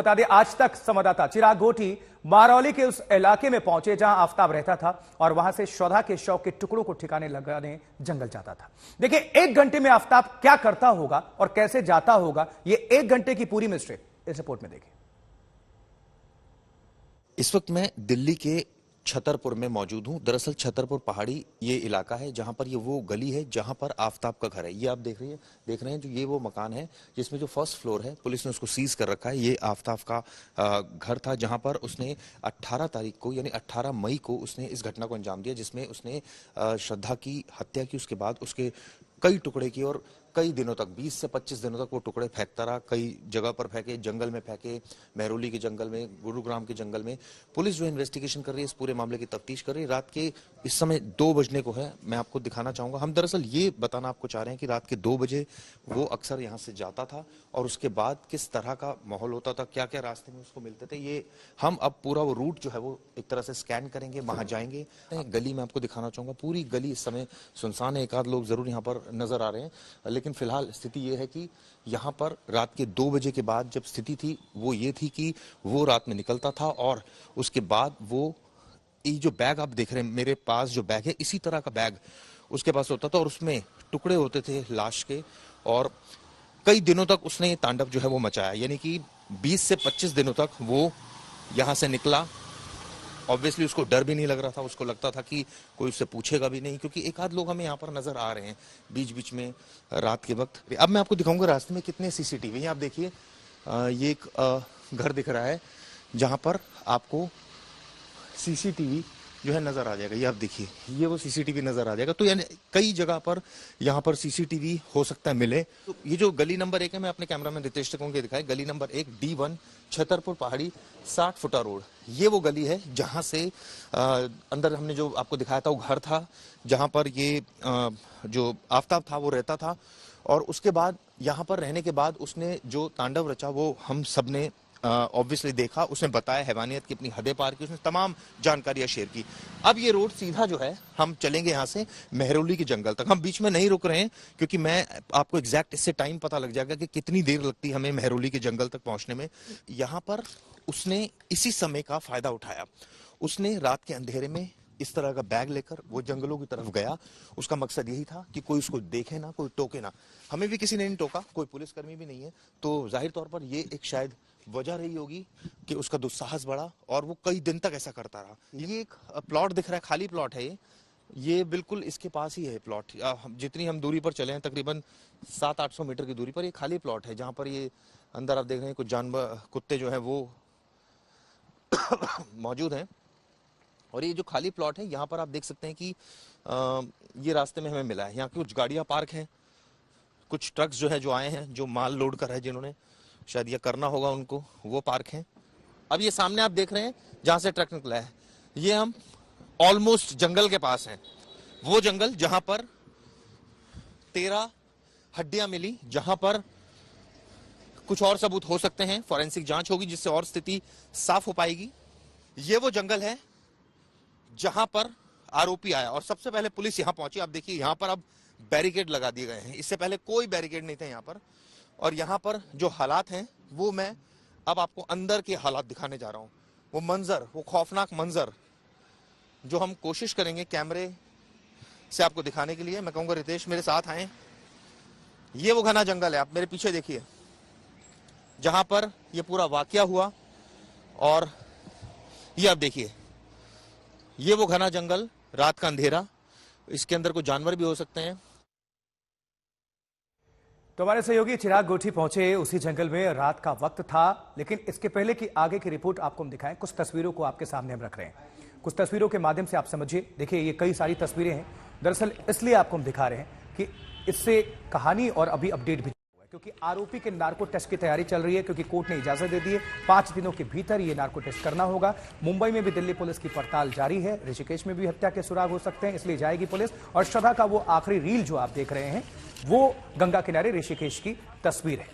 बता दें, आज तक संवाददाता चिराग घोटी मारौली के उस इलाके में पहुंचे जहां आफताब रहता था और वहां से श्रद्धा के शव के टुकड़ों को ठिकाने लगाने जंगल जाता था। देखिए, 1 घंटे में आफताब क्या करता होगा और कैसे जाता होगा, ये 1 घंटे की पूरी मिस्ट्री इस रिपोर्ट में देखिए। इस वक्त मैं दिल्ली के छतरपुर में मौजूद हूं। दरअसल छतरपुर पहाड़ी ये इलाका है जहां पर ये वो गली है जहां पर आफताब का घर है। ये आप देख रहे हैं जो ये वो मकान है जिसमें जो फर्स्ट फ्लोर है, पुलिस ने उसको सीज कर रखा है। ये आफताब का घर था जहां पर उसने 18 तारीख को यानी 18 मई को उसने इस घटना को अंजाम दिया, जिसमें उसने श्रद्धा की हत्या की। उसके बाद उसके कई टुकड़े किए और कई दिनों तक 20 से 25 दिनों तक वो टुकड़े फेंकता रहा। कई जगह पर फेंके, जंगल में फेंके, मेहरौली के जंगल में, गुरुग्राम के जंगल में। पुलिस जो इन्वेस्टिगेशन कर रही है, इस पूरे मामले की तफ्तीश कर रही है। रात के इस समय 2 बजने को है। मैं आपको दिखाना चाहूंगा, हम दरअसल ये बताना आपको चाह रहे हैं कि रात के 2 बजे वो अक्सर यहाँ से जाता था और उसके बाद किस तरह का माहौल होता था, क्या क्या रास्ते में उसको मिलते थे, ये हम अब पूरा वो रूट जो है वो एक तरह से स्कैन करेंगे, वहां जाएंगे। गली में आपको दिखाना चाहूंगा, पूरी गली इस समय सुनसान है। 1 आध लोग जरूर यहाँ पर नजर आ रहे हैं, लेकिन फिलहाल स्थिति ये है कि यहाँ पर रात के 2 बजे के बाद जब स्थिति थी वो ये थी कि वो रात में निकलता था और उसके बाद वो ये जो बैग आप देख रहे हैं मेरे पास, जो बैग है, इसी तरह का बैग उसके पास होता था और उसमें टुकड़े होते थे लाश के। और कई दिनों तक उसने ये तांडव जो है वो मचाया, यानी कि 20 से 25 दिनों तक वो यहाँ से निकला। ऑब्वियसली उसको डर भी नहीं लग रहा था, उसको लगता था कि कोई उससे पूछेगा भी नहीं, क्योंकि 1 आध लोग हमें यहाँ पर नजर आ रहे हैं बीच बीच में रात के वक्त। अब मैं आपको दिखाऊंगा रास्ते में कितने सीसीटीवी हैं। आप देखिए, ये एक घर दिख रहा है जहां पर आपको सीसीटीवी जो है नजर आ जाएगा। ये आप देखिए, ये वो सीसीटीवी नजर आ जाएगा। तो यानी कई जगह पर यहाँ पर सीसीटीवी हो सकता है मिले। तो ये जो गली नंबर 1 है, मैं अपने कैमरा में रितेश को दिखाए, गली नंबर 1 D1 छतरपुर पहाड़ी 60 फुटा रोड, ये वो गली है जहां से अंदर हमने जो आपको दिखाया था वो घर था जहां पर ये जो आफताब था वो रहता था। और उसके बाद यहाँ पर रहने के बाद उसने जो तांडव रचा वो हम सब ने ऑब्वियसली देखा। उसने बताया, हैवानियत की अपनी हदें पार की, उसने तमाम जानकारियां शेयर की। अब ये रोड सीधा जो है, हम चलेंगे यहाँ से मेहरौली के जंगल तक। हम बीच में नहीं रुक रहे हैं क्योंकि मैं आपको एग्जैक्ट इससे टाइम पता लग जाएगा कि कितनी देर लगती है हमें मेहरौली के जंगल तक पहुंचने में। यहाँ पर उसने इसी समय का फायदा उठाया। उसने रात के अंधेरे में इस तरह का बैग लेकर वो जंगलों की तरफ गया। उसका मकसद यही था कि कोई उसको देखे ना, कोई टोके ना। हमें भी किसी ने नहीं टोका, कोई पुलिसकर्मी भी नहीं है, तो जाहिर तौर पर ये एक शायद वजह रही होगी कि उसका दुस्साहस बढ़ा और वो कई दिन तक ऐसा करता रहा। ये एक प्लॉट दिख रहा है, खाली प्लॉट है ये बिल्कुल इसके पास ही है प्लॉट। जितनी हम दूरी पर चले हैं, तकरीबन 700-800 मीटर की दूरी पर ये खाली प्लॉट है जहां पर ये अंदर आप देख रहे हैं कुछ जानवर, कुत्ते जो है वो मौजूद हैं। और ये जो खाली प्लॉट है, यहाँ पर आप देख सकते हैं कि ये रास्ते में हमें मिला है। यहाँ कुछ गाड़ियां पार्क हैं, कुछ ट्रक्स जो है जो आए हैं, जो माल लोड कर रहे हैं, जिन्होंने शायद ये करना होगा उनको, वो पार्क हैं। अब ये सामने आप देख रहे हैं जहां से ट्रक निकला है, ये हम ऑलमोस्ट जंगल के पास हैं। वो जंगल जहां पर 13 हड्डियां मिली, जहां पर कुछ और सबूत हो सकते हैं, फॉरेंसिक जांच होगी जिससे और स्थिति साफ हो पाएगी। ये वो जंगल है जहां पर आरोपी आया और सबसे पहले पुलिस यहां पहुंची। आप देखिए, यहां पर अब बैरिकेड लगा दिए गए हैं, इससे पहले कोई बैरिकेड नहीं थे यहां पर। और यहां पर जो हालात हैं वो मैं अब आपको अंदर के हालात दिखाने जा रहा हूं। वो मंजर, वो खौफनाक मंजर जो हम कोशिश करेंगे कैमरे से आपको दिखाने के लिए। मैं कहूंगा रितेश मेरे साथ आए। ये वो घना जंगल है, आप मेरे पीछे देखिए, जहां पर ये पूरा वाकया हुआ। और ये आप देखिए, ये वो घना जंगल, रात का अंधेरा, इसके अंदर कुछ जानवर भी हो सकते हैं। तो हमारे सहयोगी चिराग घोटी पहुंचे उसी जंगल में, रात का वक्त था। लेकिन इसके पहले की आगे की रिपोर्ट आपको हम दिखाएं, कुछ तस्वीरों को आपके सामने हम रख रहे हैं। कुछ तस्वीरों के माध्यम से आप समझिए। देखिए, ये कई सारी तस्वीरें हैं, दरअसल इसलिए आपको हम दिखा रहे हैं कि इससे कहानी और अभी अपडेट भी, क्योंकि आरोपी के नार्को टेस्ट की तैयारी चल रही है, क्योंकि कोर्ट ने इजाजत दे दी है 5 दिनों के भीतर ये नार्को टेस्ट करना होगा। मुंबई में भी दिल्ली पुलिस की पड़ताल जारी है, ऋषिकेश में भी हत्या के सुराग हो सकते हैं, इसलिए जाएगी पुलिस। और श्रद्धा का वो आखिरी रील जो आप देख रहे हैं वो गंगा किनारे ऋषिकेश की तस्वीर है।